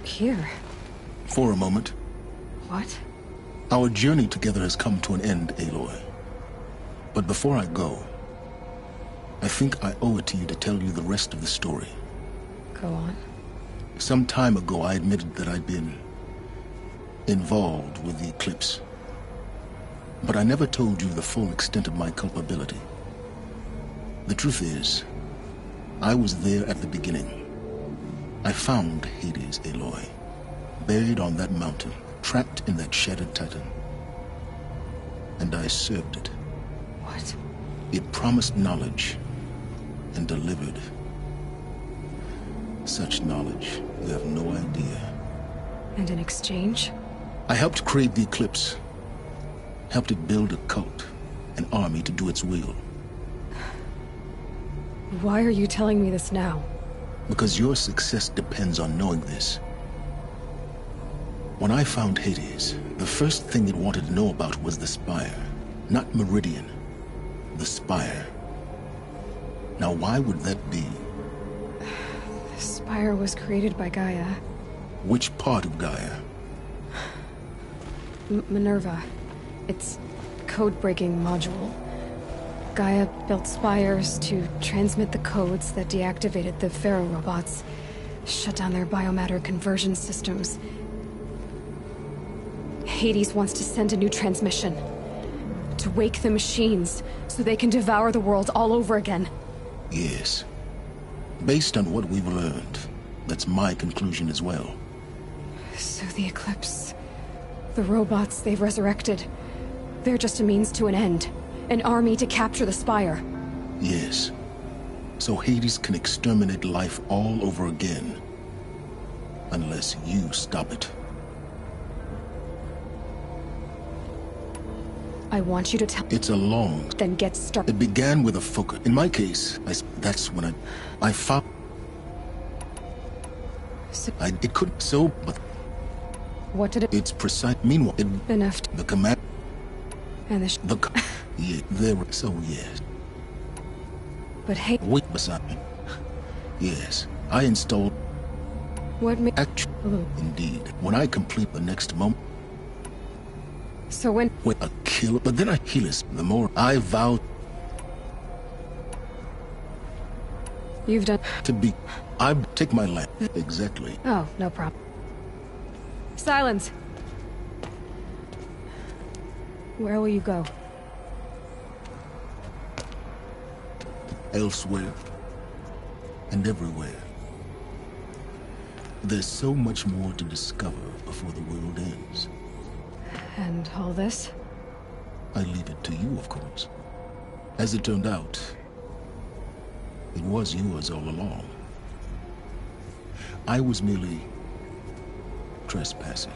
here. For a moment. What? Our journey together has come to an end, Aloy. But before I go, I think I owe it to you to tell you the rest of the story. Go on. Some time ago, I admitted that I'd been involved with the eclipse. But I never told you the full extent of my culpability. The truth is, I was there at the beginning. I found Hades, Aloy, buried on that mountain, trapped in that shattered titan. And I served it. What? It promised knowledge and delivered. Such knowledge, you have no idea. And in exchange? I helped create the eclipse. Helped it build a cult, an army to do its will. Why are you telling me this now? Because your success depends on knowing this. When I found Hades, the first thing it wanted to know about was the Spire. Not Meridian. The Spire. Now why would that be? The Spire was created by Gaia. Which part of Gaia? Minerva. Its code-breaking module. Gaia built spires to transmit the codes that deactivated the Pharaoh robots, shut down their biomatter conversion systems. Hades wants to send a new transmission. To wake the machines, so they can devour the world all over again. Yes. Based on what we've learned, that's my conclusion as well. So the Eclipse... the robots they've resurrected... they're just a means to an end. An army to capture the Spire. Yes. So Hades can exterminate life all over again. Unless you stop it. I want you to tell... It's a long... Then get started. It began with a focus. In my case, that's when I found... So... it couldn't... So, but... What did it... It's precise... Meanwhile, it... Enough. The command... And the... Yeah, there... So, yes. But hey... Wait beside me. Yes, I installed... What made... Actually, indeed. When I complete the next moment... So when... Wait, a killer... But then I heal us. The more I vow... You've done... To be... I take my life. Exactly. Oh, no problem. Silence! Where will you go? Elsewhere. And everywhere. There's so much more to discover before the world ends. And all this? I leave it to you, of course. As it turned out, it was yours all along. I was merely trespassing.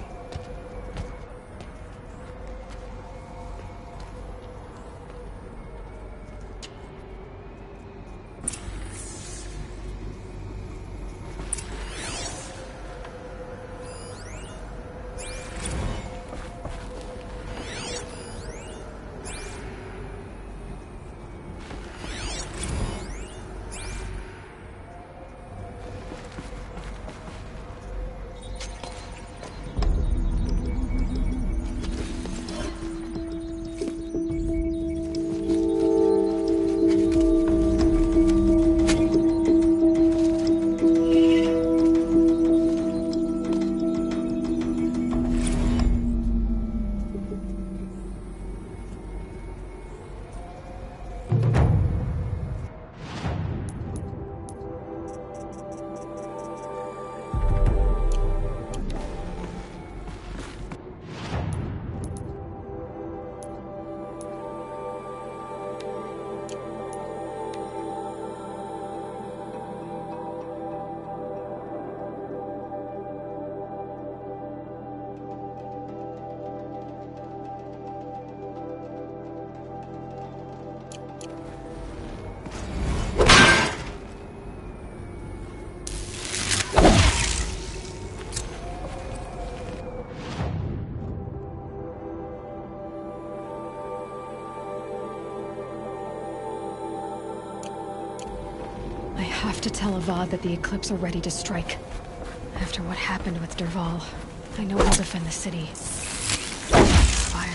I have to tell Avad that the Eclipse are ready to strike. After what happened with Derval, I know I'll defend the city. Fire.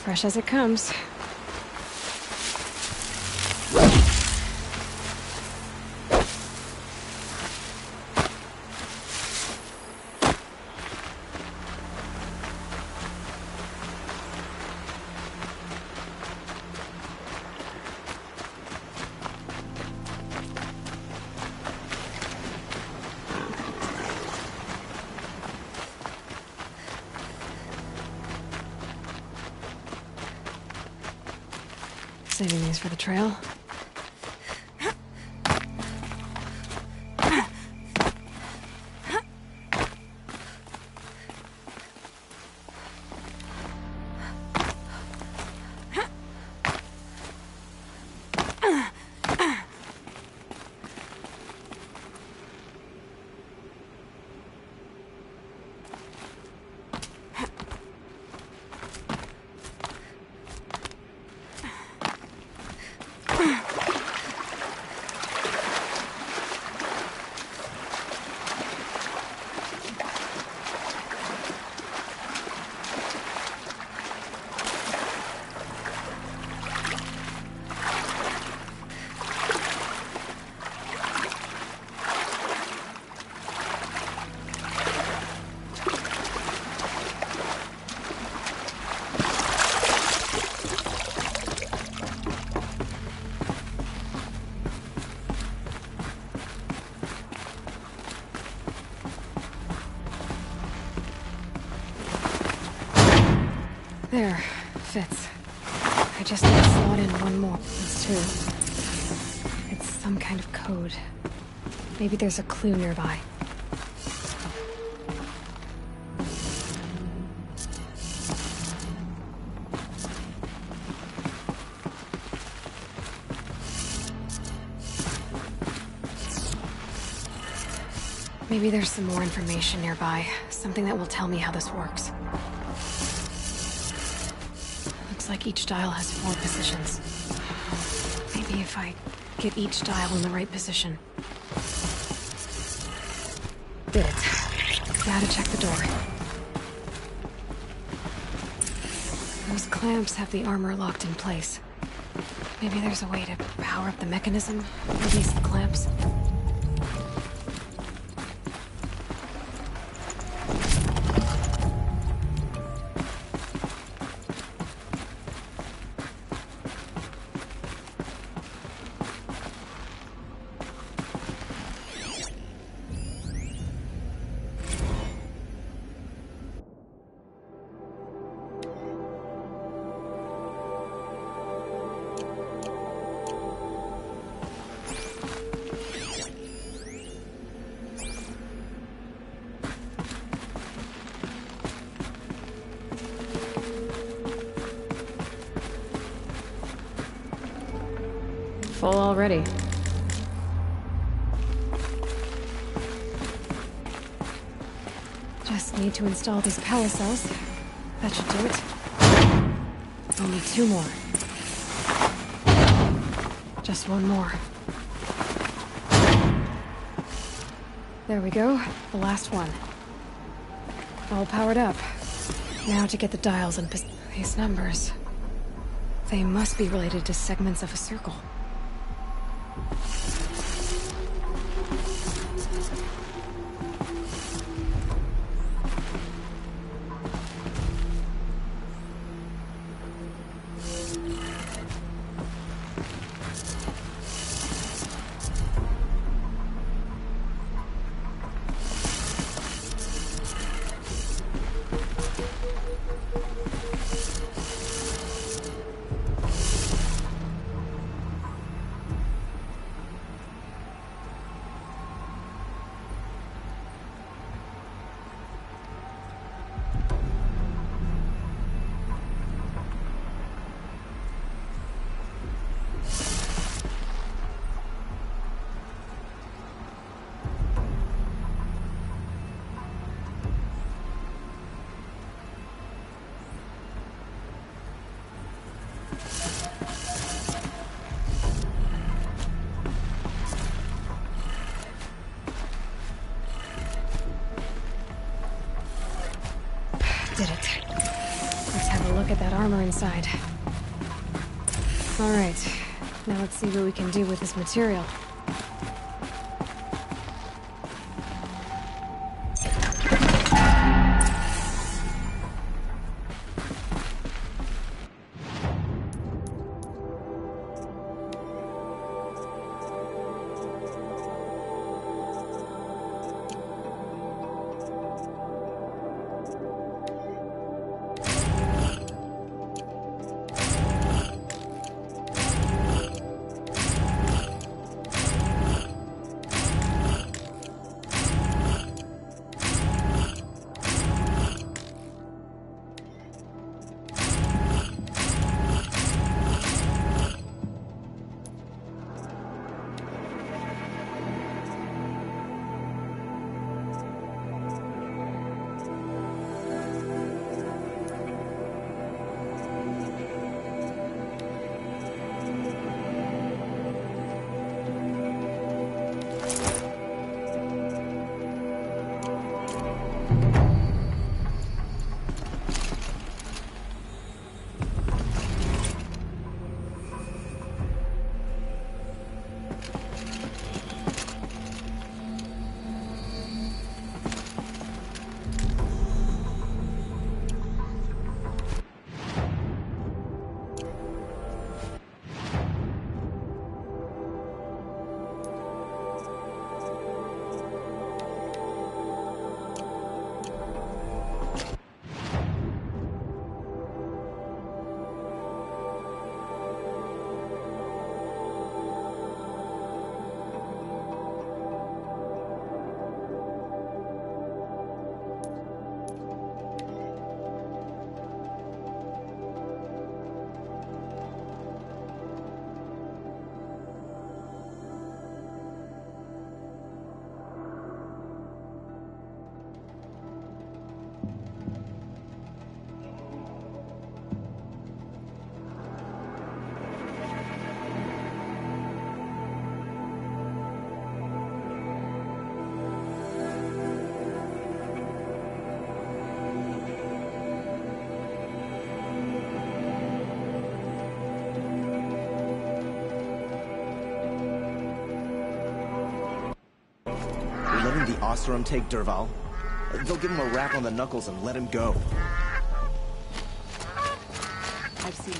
Fresh as it comes. Saving these for the trail. There, fits. I just need to slot in one more. That's two. It's some kind of code. Maybe there's a clue nearby. Maybe there's some more information nearby. Something that will tell me how this works. Looks like each dial has 4 positions. Maybe if I get each dial in the right position. Did it. Gotta check the door. Those clamps have the armor locked in place. Maybe there's a way to power up the mechanism, release the clamps. full already. Just need to install these power cells. That should do it. Only 2 more. Just 1 more. There we go. The last one. All powered up. Now to get the dials and these numbers. They must be related to segments of a circle. Did it. Let's have a look at that armor inside. Alright, now let's see what we can do with this material. Letting the Ostrom take Derval? They'll give him a rap on the knuckles and let him go. I've seen